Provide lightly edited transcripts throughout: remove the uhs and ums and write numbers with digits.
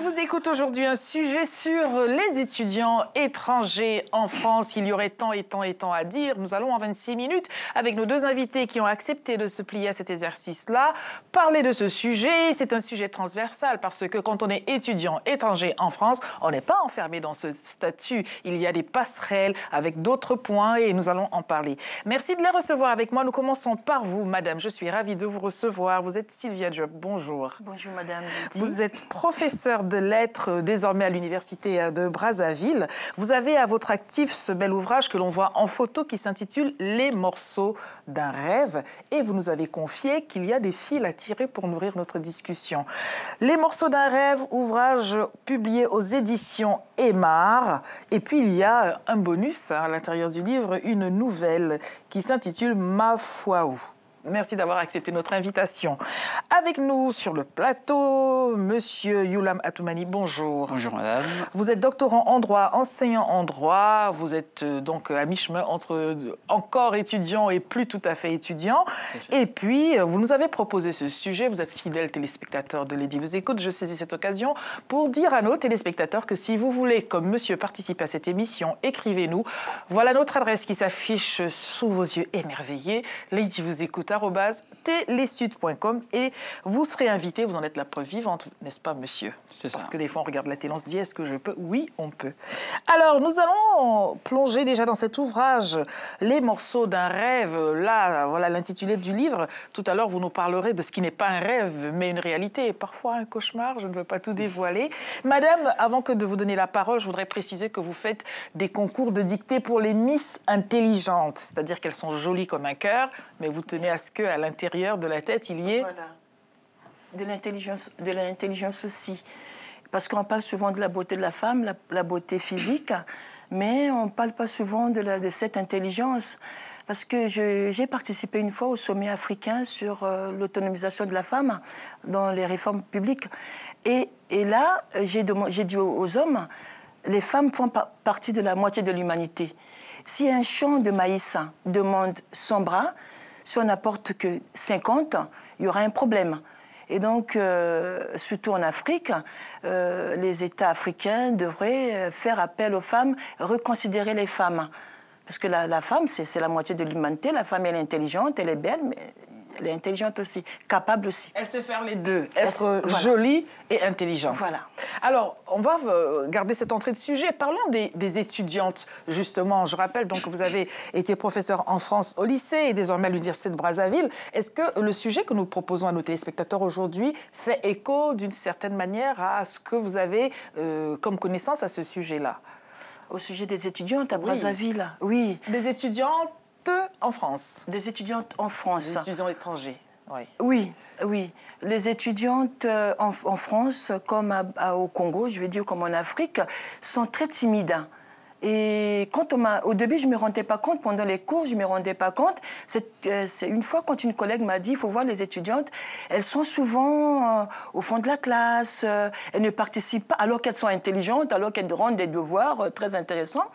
vous écoute aujourd'hui un sujet sur les étudiants étrangers en France. Il y aurait tant et tant et tant à dire. Nous allons en 26 minutes, avec nos deux invités qui ont accepté de se plier à cet exercice-là, parler de ce sujet. C'est un sujet transversal parce que quand on est étudiant étranger en France, on n'est pas enfermé dans ce statut. Il y a des passerelles avec d'autres points et nous allons en parler. Merci de les recevoir avec moi. Nous commençons par vous, madame. Je suis ravie de vous recevoir. Vous êtes Sylvia Diop. Bonjour. Bonjour, madame. Vous êtes professeure de lettres désormais à l'université de Brazzaville. Vous avez à votre actif ce bel ouvrage que l'on voit en photo qui s'intitule « Les morceaux d'un rêve » et vous nous avez confié qu'il y a des fils à tirer pour nourrir notre discussion. « Les morceaux d'un rêve », ouvrage publié aux éditions Aymar. Et puis il y a un bonus à l'intérieur du livre, une nouvelle qui s'intitule « Ma foi où ». Merci d'avoir accepté notre invitation. Avec nous sur le plateau, Monsieur Youlam Atoumani, bonjour. Bonjour madame. Vous êtes doctorant en droit, enseignant en droit. Vous êtes donc à mi-chemin entre encore étudiant et plus tout à fait étudiant. Et puis, vous nous avez proposé ce sujet. Vous êtes fidèle téléspectateur de Lady Vous Écoute. Je saisis cette occasion pour dire à nos téléspectateurs que si vous voulez, comme monsieur, participer à cette émission, écrivez-nous. Voilà notre adresse qui s'affiche sous vos yeux émerveillés. Lady Vous Écoute @telesud.com et vous serez invité, vous en êtes la preuve vivante, n'est-ce pas, monsieur? C'est ça. Parce que des fois, on regarde la télé, on se dit, est-ce que je peux? Oui, on peut. Alors, nous allons plonger déjà dans cet ouvrage, Les morceaux d'un rêve. Là, voilà l'intitulé du livre. Tout à l'heure, vous nous parlerez de ce qui n'est pas un rêve, mais une réalité, et parfois un cauchemar. Je ne veux pas tout dévoiler. Madame, avant que de vous donner la parole, je voudrais préciser que vous faites des concours de dictée pour les Miss intelligentes, c'est-à-dire qu'elles sont jolies comme un cœur, mais vous tenez à ce qu'à l'intérieur de la tête, il y ait... Voilà. De l'intelligence aussi. Parce qu'on parle souvent de la beauté de la femme, la beauté physique, mais on ne parle pas souvent de cette intelligence. Parce que j'ai participé une fois au sommet africain sur l'autonomisation de la femme dans les réformes publiques. Et là, j'ai dit aux hommes, les femmes font partie de la moitié de l'humanité. Si un champ de maïs demande 100 bras, si on n'apporte que 50, il y aura un problème. Et donc, surtout en Afrique, les États africains devraient faire appel aux femmes, reconsidérer les femmes. Parce que la femme, c'est la moitié de l'humanité. La femme, elle est intelligente, elle est belle, mais elle est intelligente aussi, capable aussi. Elle sait faire les deux, être jolie et intelligente. Voilà. Alors, on va garder cette entrée de sujet. Parlons des étudiantes, justement. Je rappelle donc que vous avez été professeur en France au lycée et désormais à l'université de Brazzaville. Est-ce que le sujet que nous proposons à nos téléspectateurs aujourd'hui fait écho d'une certaine manière à ce que vous avez comme connaissance à ce sujet-là? Au sujet des étudiantes à Brazzaville, oui. Des étudiantes en France. Des étudiantes en France. Des étudiants étrangers, oui. Oui, oui. Les étudiantes en France, comme au Congo, je vais dire comme en Afrique, sont très timides. Et au début, je ne me rendais pas compte, pendant les cours, je ne me rendais pas compte. C'est une fois quand une collègue m'a dit, il faut voir les étudiantes, elles sont souvent au fond de la classe, elles ne participent pas, alors qu'elles sont intelligentes, alors qu'elles rendent des devoirs très intéressants.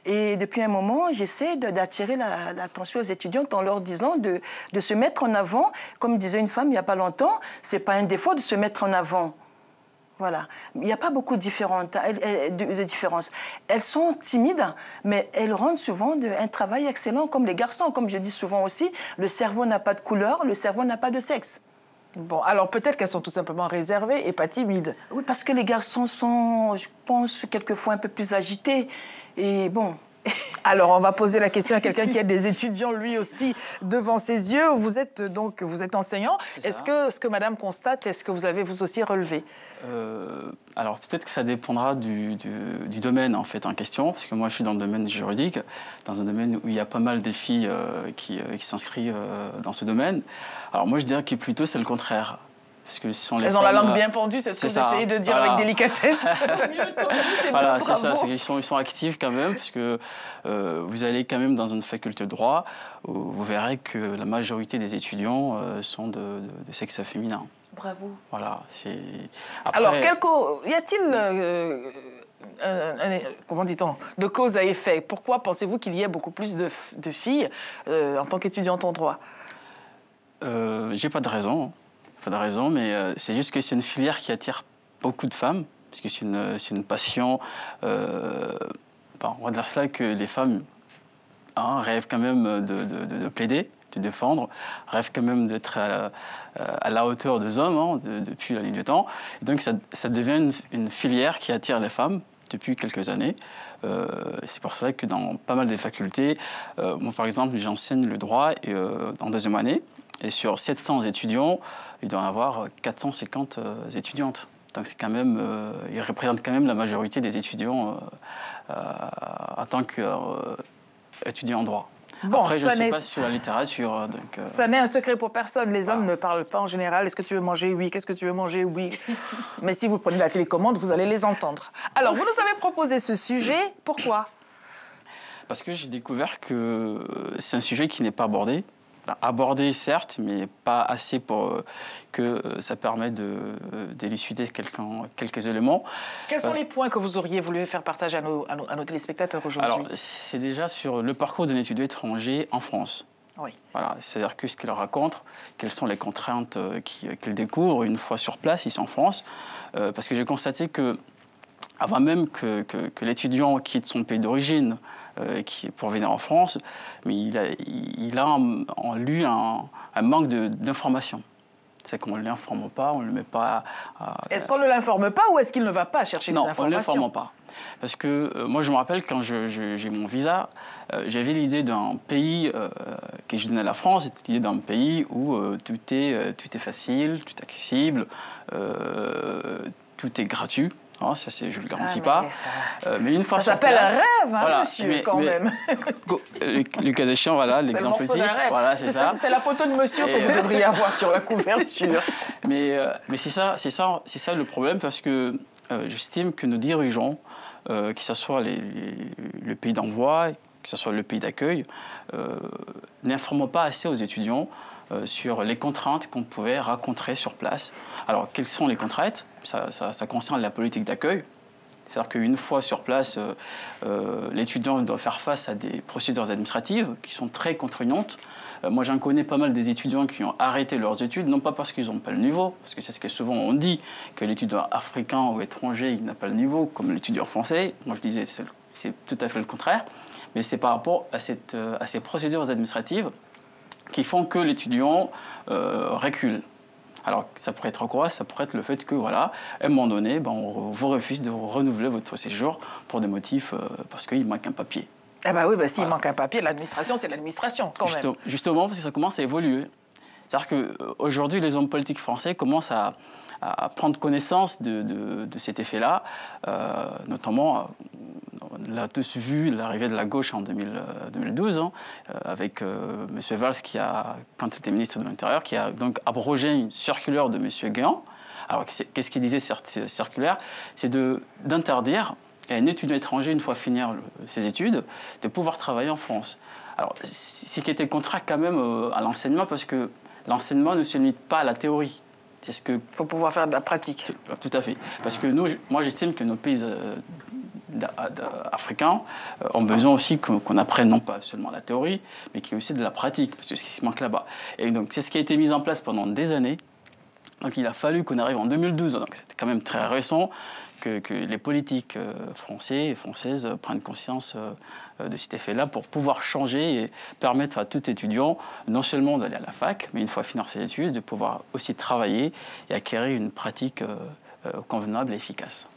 Et depuis un moment, j'essaie d'attirer l'attention aux étudiantes en leur disant de se mettre en avant. Comme disait une femme il n'y a pas longtemps, ce n'est pas un défaut de se mettre en avant. Voilà. Il n'y a pas beaucoup de différences. Elles sont timides, mais elles rendent souvent un travail excellent, comme les garçons. Comme je dis souvent aussi, le cerveau n'a pas de couleur, le cerveau n'a pas de sexe. Bon, alors peut-être qu'elles sont tout simplement réservées et pas timides. Oui, parce que les garçons sont, je pense, quelquefois un peu plus agités. Et bon... Alors, on va poser la question à quelqu'un qui a des étudiants, lui aussi, devant ses yeux. Vous êtes enseignant. Est-ce que ce que madame constate, est-ce que vous avez vous aussi relevé? Alors, peut-être que ça dépendra du domaine, en fait, en question. Parce que moi, je suis dans le domaine juridique, dans un domaine où il y a pas mal de filles qui s'inscrivent dans ce domaine. Alors, moi, je dirais que plutôt, c'est le contraire. Parce que ce sont les Elles ont la langue bien pendue, c'est ce que vous essayez de dire avec délicatesse. Voilà, c'est ça, c'est qu'ils sont actifs quand même, parce que vous allez quand même dans une faculté de droit, où vous verrez que la majorité des étudiants sont de sexe féminin. Bravo. Voilà, c'est... Après... Alors, y a-t-il... comment dit-on, de cause à effet? Pourquoi pensez-vous qu'il y ait beaucoup plus de filles en tant qu'étudiantes en droit? J'ai pas de raison. Pas de raison, mais c'est juste que c'est une filière qui attire beaucoup de femmes. parce que c'est une passion. On va dire cela que les femmes rêvent quand même de plaider, de défendre, rêvent quand même d'être à la hauteur des hommes depuis la nuit du temps. Et donc ça devient une filière qui attire les femmes depuis quelques années. C'est pour cela que dans pas mal des facultés, moi par exemple, j'enseigne le droit en deuxième année, et sur 700 étudiants, il doit y avoir 450 étudiantes. Donc c'est quand même, ils représentent quand même la majorité des étudiants en tant qu'étudiants en droit. Bon, après, je ne sais pas sur la littérature. Ça n'est un secret pour personne. Les hommes ne parlent pas en général. Est-ce que tu veux manger? Oui. Qu'est-ce que tu veux manger? Oui. Mais si vous prenez la télécommande, vous allez les entendre. Alors, vous nous avez proposé ce sujet. Pourquoi? Parce que j'ai découvert que c'est un sujet qui n'est pas abordé. Abordé, certes, mais pas assez pour que ça permette d'élucider quelques éléments. Quels sont les points que vous auriez voulu faire partager à nos téléspectateurs aujourd'hui? Alors, c'est déjà sur le parcours d'un étudiant étranger en France. Oui. Voilà, c'est-à-dire que ce qu'il raconte, quelles sont les contraintes qu'il découvre une fois sur place, ici en France. Parce que j'ai constaté que avant même que l'étudiant quitte son pays d'origine pour venir en France, mais il a en lui un manque d'information. C'est qu'on ne l'informe pas, on ne le met pas Est-ce qu'on ne l'informe pas ou est-ce qu'il ne va pas chercher des informations? Non, on ne l'informe pas. Parce que moi, je me rappelle, quand j'ai mon visa, j'avais l'idée d'un pays que je donnais à la France, c'était l'idée d'un pays où tout est facile, tout est accessible, tout est gratuit. Non, ça, je ne le garantis pas. Mais une fois ça s'appelle un rêve, voilà, monsieur, quand même. Le cas échéant, voilà, l'exemple ici. Voilà, c'est la photo de monsieur que vous devriez avoir sur la couverture. Mais c'est ça le problème, parce que j'estime que nos dirigeants, que ce soit le pays d'envoi, que ce soit le pays d'accueil, n'informent pas assez aux étudiants sur les contraintes qu'on pouvait rencontrer sur place. Alors, quelles sont les contraintes? Ça concerne la politique d'accueil. C'est-à-dire qu'une fois sur place, l'étudiant doit faire face à des procédures administratives qui sont très contraignantes. Moi, j'en connais pas mal des étudiants qui ont arrêté leurs études, non pas parce qu'ils n'ont pas le niveau, parce que c'est ce que souvent on dit, que l'étudiant africain ou étranger, il n'a pas le niveau, comme l'étudiant français. Moi, je disais, c'est tout à fait le contraire. Mais c'est par rapport à ces procédures administratives qui font que l'étudiant recule. Alors, ça pourrait être quoi? Ça pourrait être le fait que, voilà, à un moment donné, on vous refuse de renouveler votre séjour pour des motifs parce qu'il manque un papier. Eh bien oui, s'il manque un papier, l'administration, c'est l'administration, quand même. Justement, parce que ça commence à évoluer. C'est-à-dire qu'aujourd'hui, les hommes politiques français commencent à prendre connaissance de cet effet-là, notamment... On a tous vu l'arrivée de la gauche en 2012, avec M. Valls, quand il était ministre de l'Intérieur, qui a donc abrogé une circulaire de M. Guéant. Alors, qu'est-ce qu'il disait, cette circulaire? C'est d'interdire à un étudiant étranger, une fois finir ses études, de pouvoir travailler en France. Alors, ce qui était contraire quand même à l'enseignement, parce que l'enseignement ne se limite pas à la théorie. Il faut pouvoir faire de la pratique. Tout à fait. Parce que moi, j'estime que nos pays africains ont besoin aussi qu'on apprenne non pas seulement la théorie, mais qu'il y ait aussi de la pratique, parce que c'est ce qui manque là-bas. Et donc, c'est ce qui a été mis en place pendant des années. Donc, il a fallu qu'on arrive en 2012, donc c'était quand même très récent, que les politiques français et françaises prennent conscience de cet effet-là pour pouvoir changer et permettre à tout étudiant non seulement d'aller à la fac, mais une fois finir ses études, de pouvoir aussi travailler et acquérir une pratique convenable et efficace.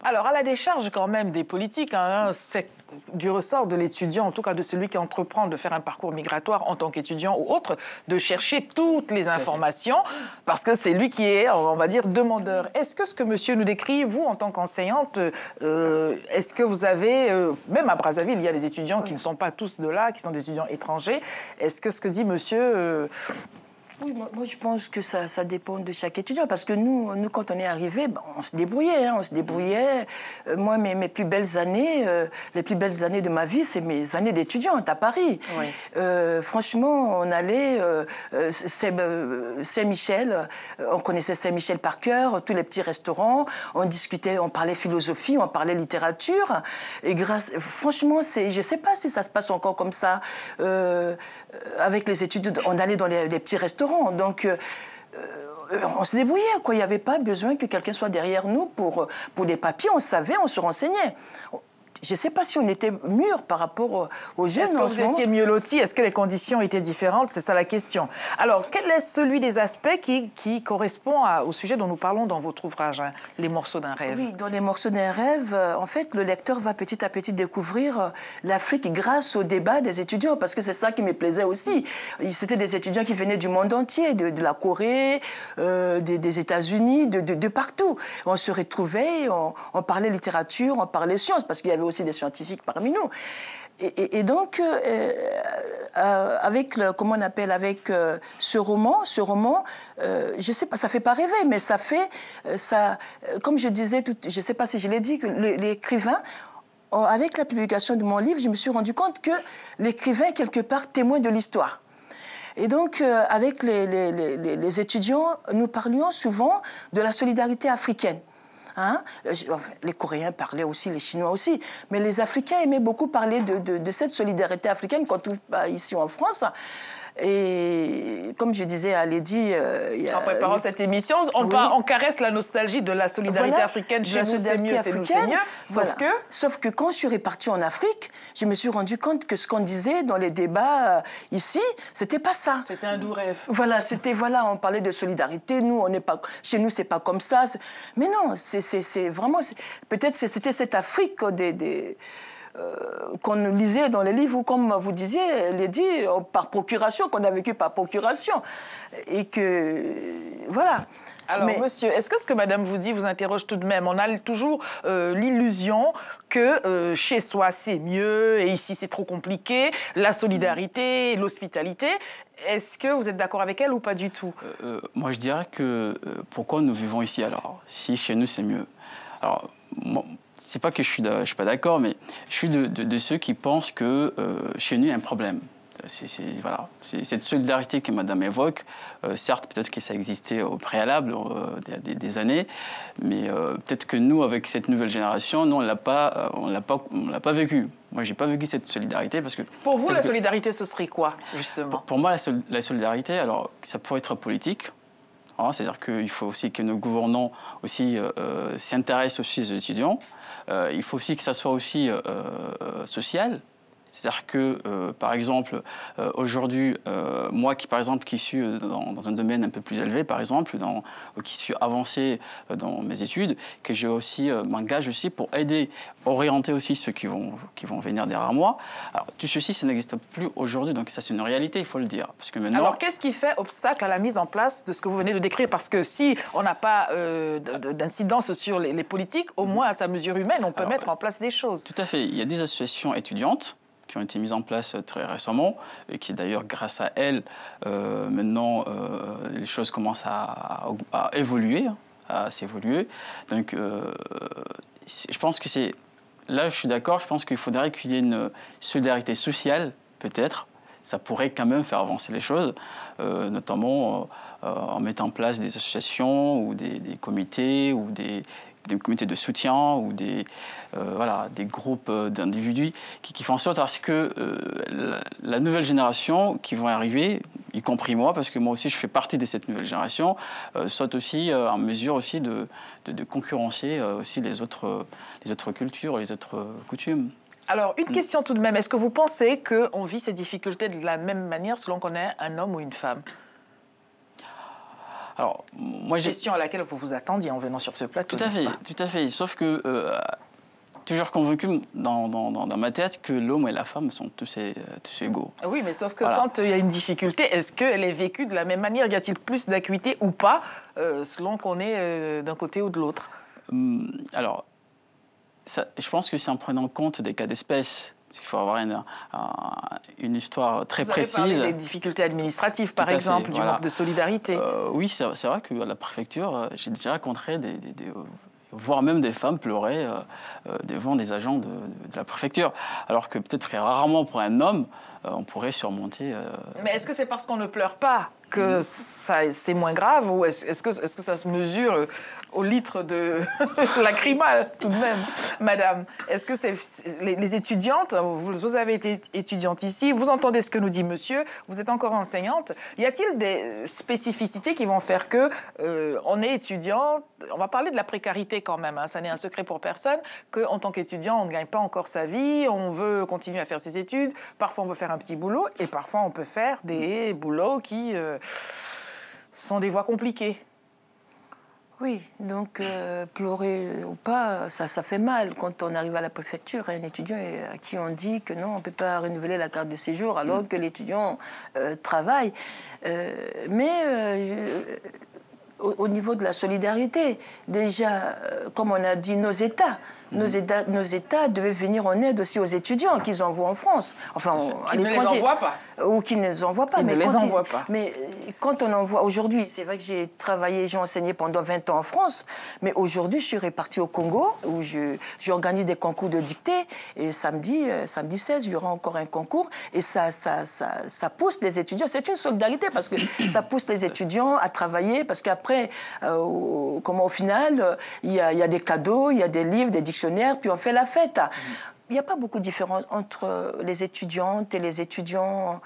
Alors, à la décharge quand même des politiques, c'est du ressort de l'étudiant, en tout cas de celui qui entreprend de faire un parcours migratoire en tant qu'étudiant ou autre, de chercher toutes les informations, parce que c'est lui qui est, on va dire, demandeur. Est-ce que ce que monsieur nous décrit, vous, en tant qu'enseignante, est-ce que vous avez, même à Brazzaville, il y a des étudiants qui ne sont pas tous de là, qui sont des étudiants étrangers, est-ce que ce que dit monsieur... Oui, moi je pense que ça dépend de chaque étudiant, parce que nous quand on est arrivé, on se débrouillait, Moi, mes plus belles années, les plus belles années de ma vie, c'est mes années d'étudiante à Paris. Oui. Franchement, on allait Saint-Michel, on connaissait Saint-Michel par cœur, tous les petits restaurants, on discutait, on parlait philosophie, on parlait littérature. Et franchement, je sais pas si ça se passe encore comme ça. Avec les études, on allait dans les petits restaurants. Donc, on se débrouillait, quoi. Il n'y avait pas besoin que quelqu'un soit derrière nous pour des papiers. On savait, on se renseignait. Je ne sais pas si on était mûrs par rapport aux jeunes. Est-ce que vous étiez mieux lotis? Est-ce que les conditions étaient différentes? C'est ça la question. Alors, quel est celui des aspects qui correspond au sujet dont nous parlons dans votre ouvrage, hein, Les morceaux d'un rêve? Oui, dans Les morceaux d'un rêve, en fait, le lecteur va petit à petit découvrir l'Afrique grâce au débat des étudiants, parce que c'est ça qui me plaisait aussi. C'était des étudiants qui venaient du monde entier, de la Corée, des États-Unis, de partout. On se retrouvait, on parlait littérature, on parlait sciences, parce qu'il y avait aussi des scientifiques parmi nous. Et donc, avec ce roman, je sais pas, ça fait pas rêver, mais ça fait, comme je disais, je sais pas si je l'ai dit, que l'écrivain, avec la publication de mon livre, je me suis rendu compte que l'écrivain est quelque part témoin de l'histoire. Et donc, avec les étudiants, nous parlions souvent de la solidarité africaine. Hein? Les Coréens parlaient aussi, les Chinois aussi, mais les Africains aimaient beaucoup parler de cette solidarité africaine qu'on trouve ici en France. Et comme je disais à Lady... en préparant cette émission, on caresse la nostalgie de la solidarité africaine. Chez nous, c'est mieux, c'est nous, c'est mieux. Sauf que quand je suis repartie en Afrique, je me suis rendu compte que ce qu'on disait dans les débats ici, c'était pas ça. C'était un doux rêve. Voilà, on parlait de solidarité. Nous, on n'est pas... Chez nous, c'est pas comme ça. Mais non, c'est vraiment... Peut-être c'était cette Afrique qu'on lisait dans les livres, ou comme vous disiez, Lady, par procuration, qu'on a vécu par procuration. Et que, voilà. Alors, monsieur, est-ce que ce que madame vous dit vous interroge tout de même? On a toujours l'illusion que chez soi, c'est mieux, et ici, c'est trop compliqué, la solidarité, l'hospitalité. Est-ce que vous êtes d'accord avec elle ou pas du tout? Moi, je dirais que pourquoi nous vivons ici, alors, si chez nous, c'est mieux? Alors, moi, c'est pas que je suis pas d'accord, mais je suis de ceux qui pensent que chez nous, il y a un problème. Voilà. Cette solidarité que madame évoque, certes, peut-être que ça existait au préalable des années, mais peut-être que nous, avec cette nouvelle génération, nous, on l'a pas vécu. Moi, j'ai pas vécu cette solidarité parce que... Pour vous, la solidarité, ce serait quoi, justement? Pour moi, la solidarité, alors, ça pourrait être politique. C'est-à-dire qu'il faut aussi que nos gouvernants aussi s'intéressent aussi aux étudiants. Il faut aussi que ça soit aussi social. C'est-à-dire que, par exemple, aujourd'hui, moi qui suis dans un domaine un peu plus élevé, par exemple, qui suis avancé dans mes études, que je aussi m'engage aussi pour aider, orienter aussi ceux qui vont venir derrière moi. Alors, tout ceci, ça n'existe plus aujourd'hui, donc ça, c'est une réalité, il faut le dire. Parce que maintenant... Alors, qu'est-ce qui fait obstacle à la mise en place de ce que vous venez de décrire? Parce que si on n'a pas d'incidence sur les politiques, au moins, à sa mesure humaine, on peut mettre en place des choses. Tout à fait. Il y a des associations étudiantes qui ont été mises en place très récemment et qui d'ailleurs, grâce à elles, maintenant, les choses commencent à évoluer, à s'évoluer. Donc, je pense que c'est... Là, je suis d'accord, je pense qu'il faudrait qu'il y ait une solidarité sociale, peut-être. Ça pourrait quand même faire avancer les choses, notamment en mettant en place des associations ou des comités ou des comités de soutien ou des groupes d'individus qui font en sorte à ce que la nouvelle génération qui vont arriver, y compris moi, parce que moi aussi je fais partie de cette nouvelle génération, soit aussi en mesure aussi de concurrencer aussi les autres cultures, les autres coutumes. Alors, une question tout de même. Est-ce que vous pensez qu'on vit ces difficultés de la même manière selon qu'on est un homme ou une femme? Alors, moi, question à laquelle vous vous attendiez en venant sur ce plateau. Tout à fait. Sauf que, toujours convaincu dans ma tête que l'homme et la femme sont tous égaux. Oui, mais sauf que quand il y a une difficulté, est-ce qu'elle est vécue de la même manière? Y a-t-il plus d'acuité ou pas, selon qu'on est d'un côté ou de l'autre? Alors, je pense que c'est en prenant compte des cas d'espèce. Il faut avoir une histoire très précise. Vous avez parlé des difficultés administratives, par exemple, du manque de solidarité. Oui, c'est vrai qu'à la préfecture, j'ai déjà rencontré voire même des femmes pleurer devant des agents de la préfecture. Alors que peut-être rarement pour un homme, on pourrait surmonter... Mais est-ce que c'est parce qu'on ne pleure pas que c'est moins grave, ou est-ce que ça se mesure au litre de lacrymal, tout de même. Madame, est-ce que les étudiantes, vous avez été étudiante ici, vous entendez ce que nous dit monsieur, vous êtes encore enseignante. Y a-t-il des spécificités qui vont faire que on est étudiant, on va parler de la précarité quand même, hein, ça n'est un secret pour personne, qu'en tant qu'étudiant, on ne gagne pas encore sa vie, on veut continuer à faire ses études, parfois on veut faire un petit boulot, et parfois on peut faire des boulots qui sont des voies compliquées. Oui, donc pleurer ou pas, ça fait mal quand on arrive à la préfecture, un étudiant à qui on dit que non, on ne peut pas renouveler la carte de séjour alors que l'étudiant travaille. Au niveau de la solidarité, déjà, comme on a dit, nos États devaient venir en aide aussi aux étudiants qu'ils envoient en France, enfin à l'étranger. Qu'ils ne les envoient pas. Ou qu'ils ne les envoient pas. Mais quand on envoie aujourd'hui, c'est vrai que j'ai travaillé, j'ai enseigné pendant 20 ans en France, mais aujourd'hui, je suis répartie au Congo, où j'organise des concours de dictée, et samedi 16, il y aura encore un concours, et ça pousse les étudiants. C'est une solidarité, parce que ça pousse les étudiants à travailler, parce qu'après, au final, il y a des cadeaux, il y a des livres, des dictionnaires, puis on fait la fête. Il n'y a pas beaucoup de différence entre les étudiantes et les étudiants.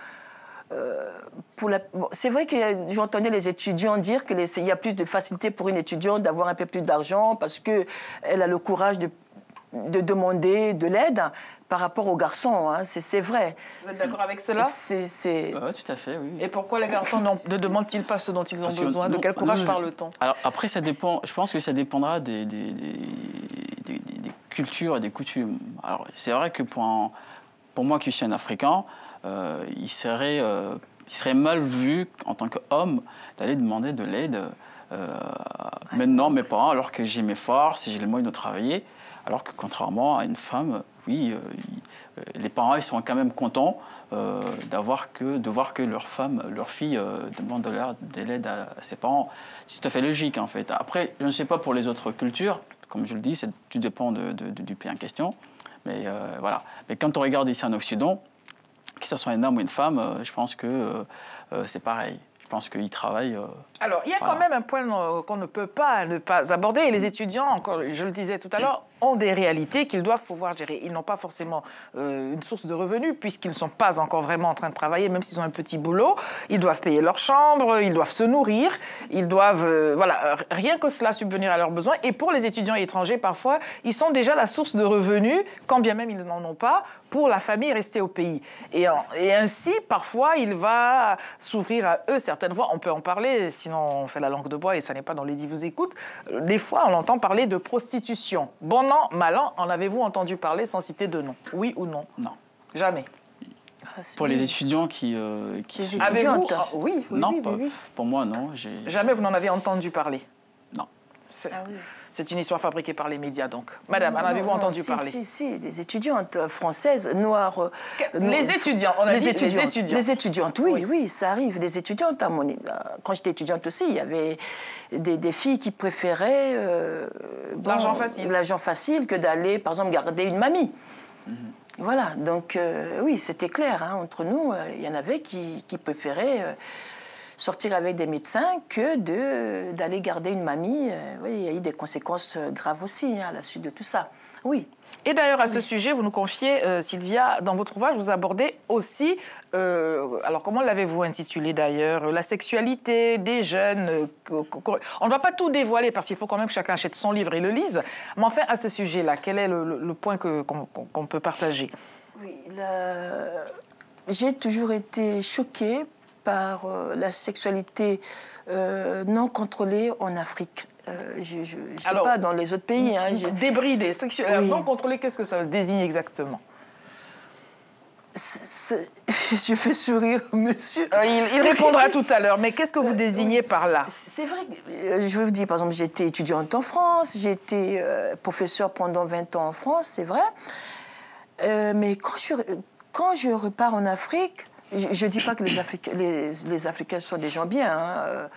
C'est vrai que j'entendais les étudiants dire qu'il y a plus de facilité pour une étudiante d'avoir un peu plus d'argent parce qu'elle a le courage de demander de l'aide par rapport aux garçons. Hein. C'est vrai. Vous êtes d'accord avec cela? Oui, tout à fait, oui. Et pourquoi les garçons ne demandent-ils pas ce dont ils ont besoin? De quel courage parle-t-on? Alors après, ça dépend. Je pense que ça dépendra des cultures et des coutumes. Alors c'est vrai que pour moi qui suis un Africain, il serait mal vu en tant qu'homme d'aller demander de l'aide maintenant mes parents, alors que j'ai mes forces et j'ai les moyens de travailler, alors que contrairement à une femme, oui, les parents ils sont quand même contents de voir que leur fille demande de l'aide à ses parents. C'est tout à fait logique en fait. Après, je ne sais pas pour les autres cultures, comme je le dis, tout dépend du pays en question. Mais voilà. Mais quand on regarde ici en Occident, que ce soit un homme ou une femme, je pense que c'est pareil. Je pense qu'ils travaillent. Alors, il y a quand même un point qu'on ne peut pas ne pas aborder. Et les étudiants, encore, je le disais tout à l'heure, ont des réalités qu'ils doivent pouvoir gérer. Ils n'ont pas forcément une source de revenus puisqu'ils ne sont pas encore vraiment en train de travailler, même s'ils ont un petit boulot. Ils doivent payer leur chambre, ils doivent se nourrir, ils doivent, rien que cela subvenir à leurs besoins. Et pour les étudiants étrangers, parfois, ils sont déjà la source de revenus, quand bien même ils n'en ont pas, pour la famille restée au pays. Et ainsi, parfois, il va s'ouvrir à eux certaines voies. On peut en parler, sinon on fait la langue de bois et ça n'est pas dans les 10 vous écoute. Des fois, on entend parler de prostitution. Bon an, mal an, en avez-vous entendu parler sans citer de nom? Oui ou non? Non. Jamais. Pour les étudiants qui Avez-vous? Oui, non, oui. Pour moi, non. Jamais vous n'en avez entendu parler? Non. C'est une histoire fabriquée par les médias, donc. Madame, en avez-vous entendu parler? Si, des étudiantes françaises, noires. Les étudiants, on a dit les étudiants. Les étudiantes, oui, ça arrive. Des étudiantes, quand j'étais étudiante aussi, il y avait des filles qui préféraient l'argent facile que d'aller, par exemple, garder une mamie. Voilà, donc oui, c'était clair. Hein, entre nous, il y en avait qui préféraient sortir avec des médecins que d'aller garder une mamie. Oui, il y a eu des conséquences graves aussi à la suite de tout ça. Oui. Et d'ailleurs, à ce sujet, vous nous confiez, Sylvia, dans votre ouvrage, vous abordez aussi, alors comment l'avez-vous intitulé d'ailleurs, la sexualité des jeunes. On ne va pas tout dévoiler parce qu'il faut quand même que chacun achète son livre et le lise. Mais enfin, à ce sujet-là, quel est le point qu'on peut partager? Oui, j'ai toujours été choquée par la sexualité non contrôlée en Afrique. Je ne sais pas dans les autres pays. Hein, débridée, sexuelle, non contrôlée, qu'est-ce que ça désigne exactement? Je fais sourire, monsieur. Il répondra tout à l'heure, mais qu'est-ce que vous désignez par là? C'est vrai que, je vais vous dire, par exemple, j'étais étudiante en France, j'ai été professeure pendant 20 ans en France, c'est vrai. Mais quand je repars en Afrique, Je ne dis pas que les Africains sont des gens bien. Hein.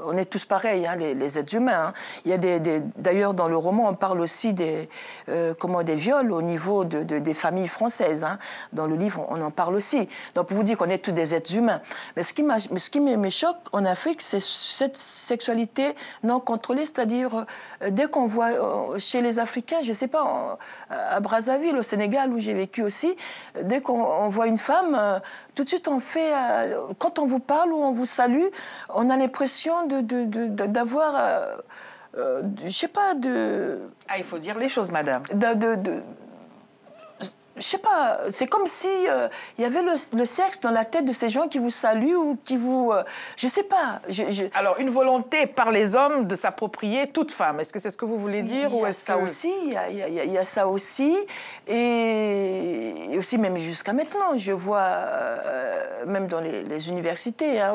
On est tous pareils, hein, les êtres humains. Hein. Il y a d'ailleurs, dans le roman, on parle aussi des viols au niveau des familles françaises. Hein. Dans le livre, on en parle aussi. Donc, pour vous dire qu'on est tous des êtres humains. Mais ce qui me choque en Afrique, c'est cette sexualité non contrôlée. C'est-à-dire, dès qu'on voit chez les Africains, je ne sais pas, à Brazzaville, au Sénégal, où j'ai vécu aussi, dès qu'on voit une femme, tout de suite, quand on vous parle ou on vous salue, on a l'impression d'avoir, je sais pas, Ah, il faut dire les choses, madame. Je sais pas, c'est comme si il y avait le sexe dans la tête de ces gens qui vous saluent ou qui vous... je sais pas. Alors, une volonté par les hommes de s'approprier toute femme. Est-ce que c'est ce que vous voulez dire? Il y a ça aussi, il y a ça aussi. Et aussi, même jusqu'à maintenant, je vois, même dans les universités, hein,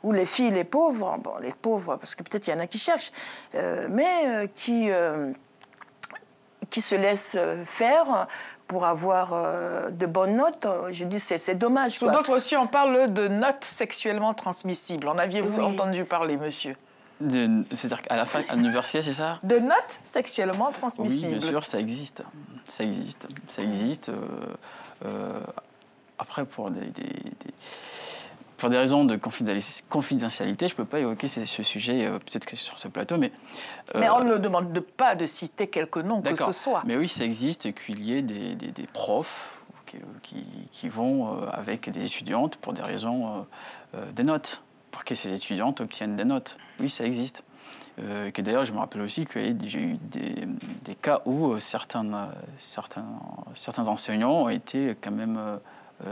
où les filles, les pauvres, bon, les pauvres, parce que peut-être il y en a qui cherchent, mais qui se laissent faire pour avoir de bonnes notes. Je dis, c'est dommage. Sous d'autres aussi, on parle de notes sexuellement transmissibles. En aviez-vous entendu parler, monsieur? C'est-à-dire qu'à la fac, à l'université, c'est ça? De notes sexuellement transmissibles. Oui, bien sûr, ça existe. Ça existe. Ça existe. Après, pour des raisons de confidentialité, je ne peux pas évoquer ce sujet, peut-être que sur ce plateau, mais... mais on ne demande pas de citer quelques noms que ce soit. Mais oui, ça existe qu'il y ait des profs qui vont avec des étudiantes pour des raisons des notes, pour que ces étudiantes obtiennent des notes. Oui, ça existe. Que d'ailleurs, je me rappelle aussi que j'ai eu des cas où certains enseignants ont été quand même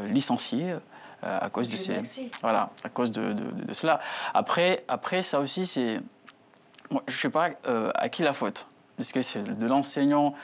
licenciés à cause de à cause de cela. Après ça aussi, c'est... Moi, je ne sais pas à qui la faute. Est-ce que c'est de l'enseignant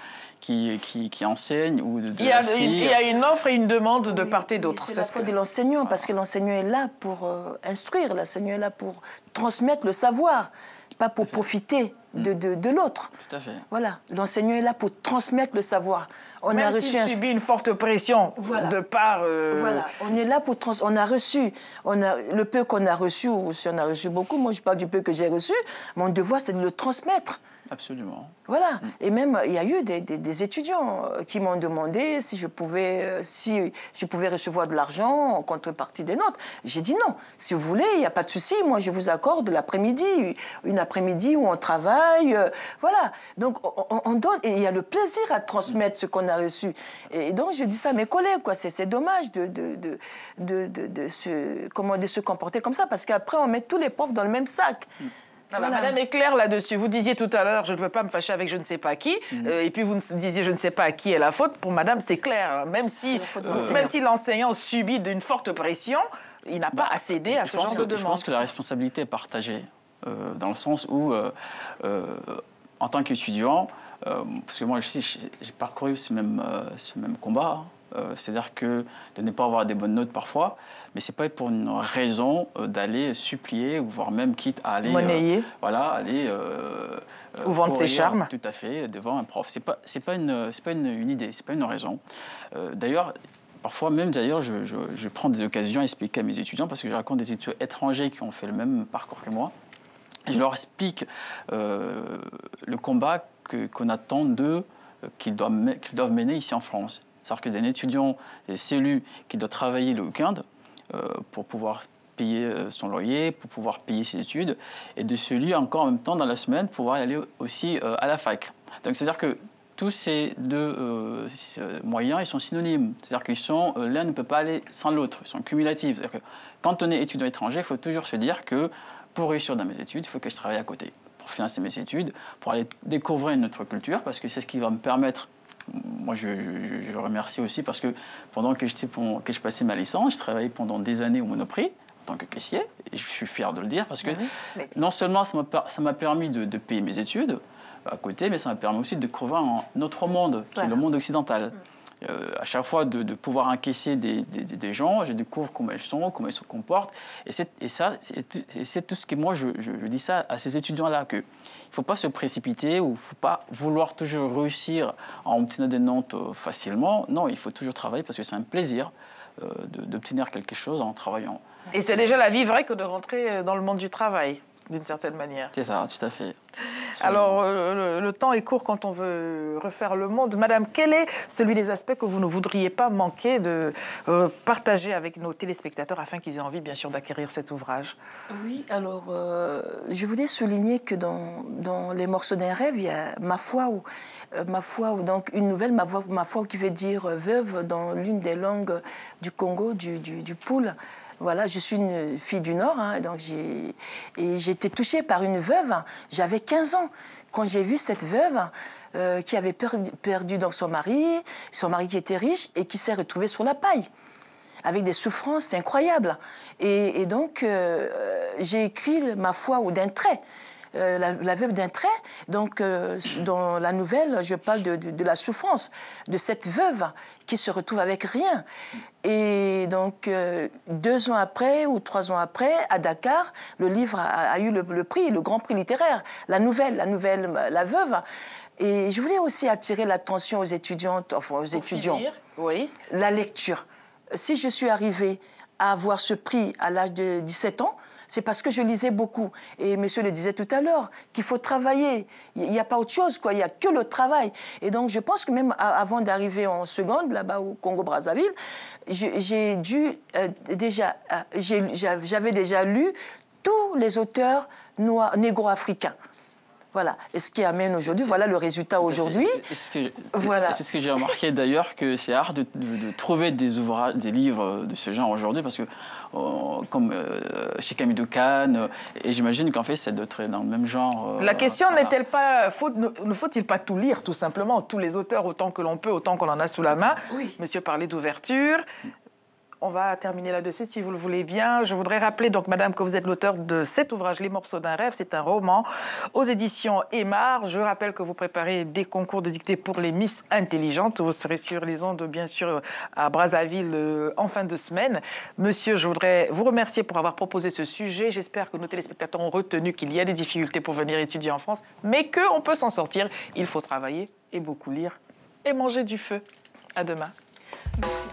qui enseigne ou de la fille? Il y a une offre et une demande de part et d'autre. C'est la faute de l'enseignant, parce que l'enseignant est là pour instruire, l'enseignant est là pour transmettre le savoir, pas pour profiter de l'autre. Tout à fait. Voilà, l'enseignant est là pour transmettre le savoir. Même s'il subit une forte pression de part... Voilà, on est là pour... On a reçu, le peu qu'on a reçu, ou si on a reçu beaucoup, moi je parle du peu que j'ai reçu, mon devoir c'est de le transmettre. Absolument. Voilà. Et même, il y a eu des étudiants qui m'ont demandé si je pouvais recevoir de l'argent en contrepartie des notes. J'ai dit non. Si vous voulez, il n'y a pas de souci. Moi, je vous accorde l'après-midi, une après-midi où on travaille. Voilà. Donc, on donne. Et il y a le plaisir à transmettre ce qu'on a reçu. Et donc, je dis ça à mes collègues, quoi. C'est dommage de se comporter comme ça, parce qu'après, on met tous les profs dans le même sac. Voilà. Madame est claire là-dessus. Vous disiez tout à l'heure, je ne veux pas me fâcher avec je ne sais pas qui, et puis vous disiez je ne sais pas à qui est la faute. Pour madame, c'est clair. Même si l'enseignant subit une forte pression, il n'a pas à céder à ce genre de demande. Je pense que la responsabilité est partagée, dans le sens où, en tant qu'étudiant, parce que moi aussi, j'ai parcouru ce même combat, c'est-à-dire que de ne pas avoir des bonnes notes parfois, mais ce n'est pas pour une raison d'aller supplier, ou voire même quitte à aller... monnayer. Ou vendre ses charmes. Tout à fait, devant un prof. C'est pas une idée, c'est pas une raison. D'ailleurs, parfois même, je prends des occasions à expliquer à mes étudiants, parce que je raconte des étudiants étrangers qui ont fait le même parcours que moi. Je leur explique le combat qu'on attend d'eux, qu'ils doivent mener ici en France. C'est-à-dire que d'un étudiant, des cellules qui doit travailler le week-end pour pouvoir payer son loyer, pour pouvoir payer ses études, et de celui encore en même temps dans la semaine pour pouvoir aller aussi à la fac. Donc c'est-à-dire que tous ces deux moyens, ils sont synonymes. C'est-à-dire que l'un ne peut pas aller sans l'autre, ils sont cumulatifs. C'est-à-dire que quand on est étudiant étranger, il faut toujours se dire que pour réussir dans mes études, il faut que je travaille à côté, pour financer mes études, pour aller découvrir une autre culture, parce que c'est ce qui va me permettre. Moi, je le remercie aussi parce que pendant que je passais ma licence, je travaillais pendant des années au Monoprix en tant que caissier. Et je suis fier de le dire parce que non seulement ça m'a permis de payer mes études à côté, mais ça m'a permis aussi de découvrir un autre monde, qui est le monde occidental. À chaque fois de pouvoir encaisser des gens, je découvre comment ils sont, comment ils se comportent. Et c'est tout ce que moi, je dis ça à ces étudiants-là, qu'il ne faut pas se précipiter ou il ne faut pas vouloir toujours réussir en obtenant des notes facilement. Non, il faut toujours travailler parce que c'est un plaisir d'obtenir quelque chose en travaillant. Et c'est déjà la vie vraie que de rentrer dans le monde du travail, d'une certaine manière. C'est ça, tout à fait. Alors, le temps est court quand on veut refaire le monde. Madame, quel est celui des aspects que vous ne voudriez pas manquer de partager avec nos téléspectateurs afin qu'ils aient envie, bien sûr, d'acquérir cet ouvrage? Oui, alors, je voulais souligner que dans Les morceaux d'un rêve, il y a ma foi, ou donc une nouvelle, ma foi qui veut dire veuve dans l'une des langues du Congo, du Poul. Voilà, je suis une fille du Nord, hein, donc j'ai été touchée par une veuve. J'avais 15 ans quand j'ai vu cette veuve qui avait perdu donc son mari qui était riche et qui s'est retrouvée sur la paille, avec des souffrances incroyables. Et donc, j'ai écrit ma foi d'un trait. La veuve d'un trait. Donc, dans la nouvelle, je parle de la souffrance de cette veuve qui se retrouve avec rien. Et donc, 2 ans après ou 3 ans après, à Dakar, le livre a eu le prix, le grand prix littéraire. La nouvelle, La veuve. Et je voulais aussi attirer l'attention aux étudiantes, enfin aux étudiants. Finir, oui. La lecture. Si je suis arrivée à avoir ce prix à l'âge de 17 ans, c'est parce que je lisais beaucoup. Et monsieur le disait tout à l'heure, qu'il faut travailler. Il n'y a pas autre chose, quoi. Il n'y a que le travail. Et donc, je pense que même avant d'arriver en seconde, là-bas au Congo-Brazzaville, j'avais déjà lu tous les auteurs négro-africains. Voilà. Et ce qui amène aujourd'hui, voilà le résultat aujourd'hui. Voilà. C'est ce que j'ai remarqué d'ailleurs, que c'est rare de trouver des ouvrages, des livres de ce genre aujourd'hui, parce que comme chez Camille Doucan, et j'imagine qu'en fait, c'est d'autres dans le même genre. La question n'est-elle pas, ne faut-il pas tout lire, tout simplement, tous les auteurs, autant que l'on peut, autant qu'on en a sous la main? Oui. Monsieur parlait d'ouverture. On va terminer là-dessus, si vous le voulez bien. Je voudrais rappeler, donc, madame, que vous êtes l'auteur de cet ouvrage, Les morceaux d'un rêve. C'est un roman aux éditions Aymar. Je rappelle que vous préparez des concours de dictée pour les Miss Intelligentes. Vous serez sur les ondes, bien sûr, à Brazzaville en fin de semaine. Monsieur, je voudrais vous remercier pour avoir proposé ce sujet. J'espère que nos téléspectateurs ont retenu qu'il y a des difficultés pour venir étudier en France, mais qu'on peut s'en sortir. Il faut travailler et beaucoup lire et manger du feu. À demain. Merci.